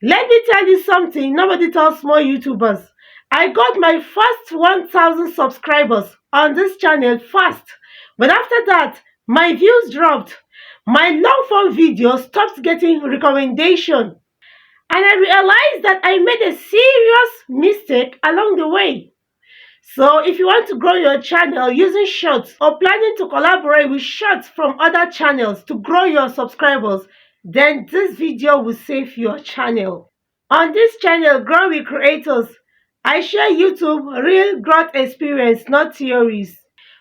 Let me tell you something nobody tells small YouTubers. I got my first 1,000 subscribers on this channel fast. But after that, my views dropped. My long form videos stopped getting recommendation. And I realized that I made a serious mistake along the way. So if you want to grow your channel using shorts or planning to collaborate with shorts from other channels to grow your subscribers, then this video will save your channel. On this channel, Grow with Creators, I share YouTube real growth experience, not theories.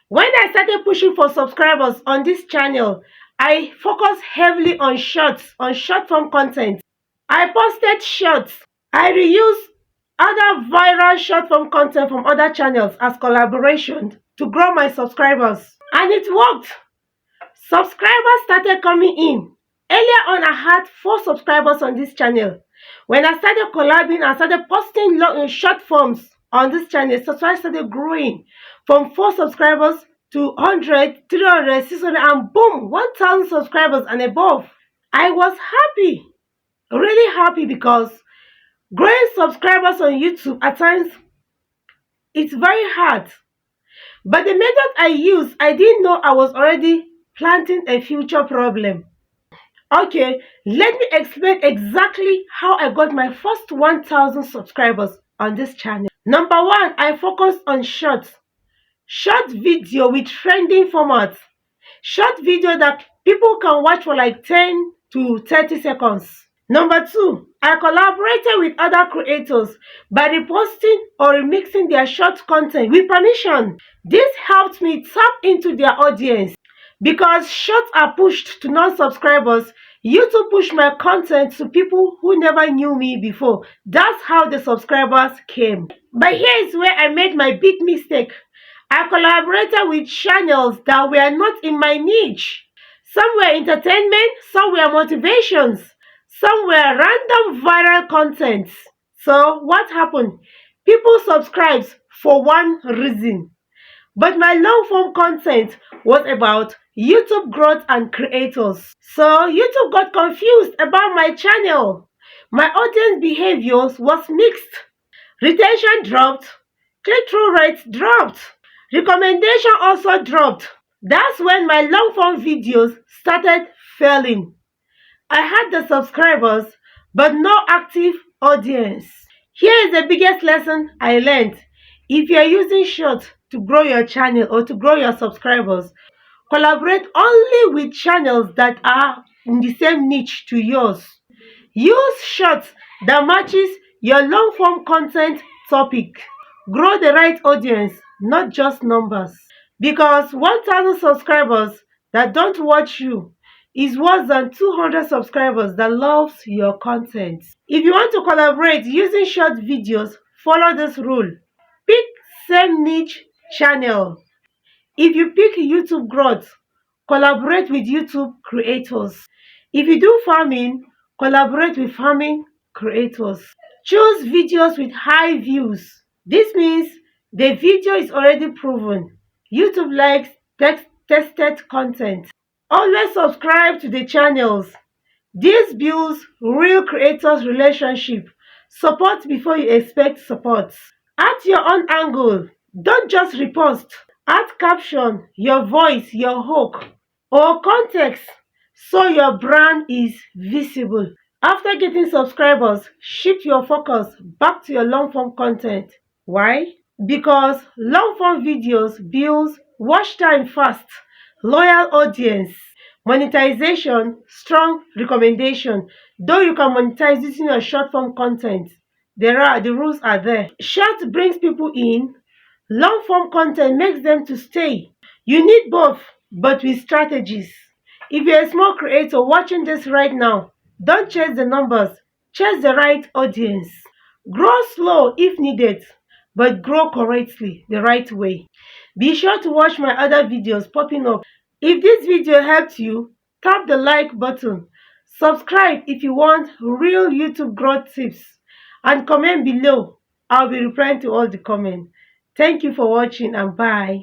When I started pushing for subscribers on this channel, I focused heavily on shorts, on short form content. I posted shorts. I reused other viral short form content from other channels as collaboration to grow my subscribers. And it worked. Subscribers started coming in. Earlier on, I had 4 subscribers on this channel. When I started collabing, I started posting short forms on this channel. Subscribers started growing from 4 subscribers to 100, 300, 600, and boom, 1,000 subscribers and above. I was happy, really happy, because growing subscribers on YouTube at times, it's very hard. But the method I used, I didn't know I was already planting a future problem. Okay, let me explain exactly how I got my first 1,000 subscribers on this channel. Number 1, I focused on short video with trending formats. Short video that people can watch for like 10 to 30 seconds. Number 2, I collaborated with other creators by reposting or remixing their short content with permission. This helped me tap into their audience. Because shorts are pushed to non-subscribers, YouTube pushed my content to people who never knew me before. That's how the subscribers came. But here is where I made my big mistake. I collaborated with channels that were not in my niche. Some were entertainment, some were motivations, some were random viral content. So what happened? People subscribed for one reason. But my long form content was about YouTube growth and creators. So YouTube got confused about my channel. My audience behaviors was mixed. Retention dropped. Click-through rates dropped. Recommendation also dropped. That's when my long form videos started failing. I had the subscribers, but no active audience. Here is the biggest lesson I learned. If you are using shorts to grow your channel or to grow your subscribers, collaborate only with channels that are in the same niche to yours. Use shorts that matches your long form content topic. Grow the right audience, not just numbers. Because 1,000 subscribers that don't watch you is worse than 200 subscribers that loves your content. If you want to collaborate using short videos, follow this rule. Pick same niche channel. If you pick YouTube growth, collaborate with YouTube creators. If you do farming, collaborate with farming creators. Choose videos with high views. This means the video is already proven. YouTube likes tested content. Always subscribe to the channels. This builds real creators relationship. Support before you expect support. Add your own angle. Don't just repost. Add caption, your voice, your hook, or context so your brand is visible. After getting subscribers, shift your focus back to your long form content. Why? Because long form videos builds watch time fast, loyal audience, monetization, strong recommendation. Though you can monetize using your short form content, the rules are there. Short brings people in, long form content makes them to stay. You need both, but with strategies. If you're a small creator watching this right now, don't chase the numbers, chase the right audience. Grow slow if needed, but grow correctly, the right way. Be sure to watch my other videos popping up. If this video helped you, tap the like button. Subscribe if you want real YouTube growth tips. And comment below. I'll be replying to all the comments. Thank you for watching and bye.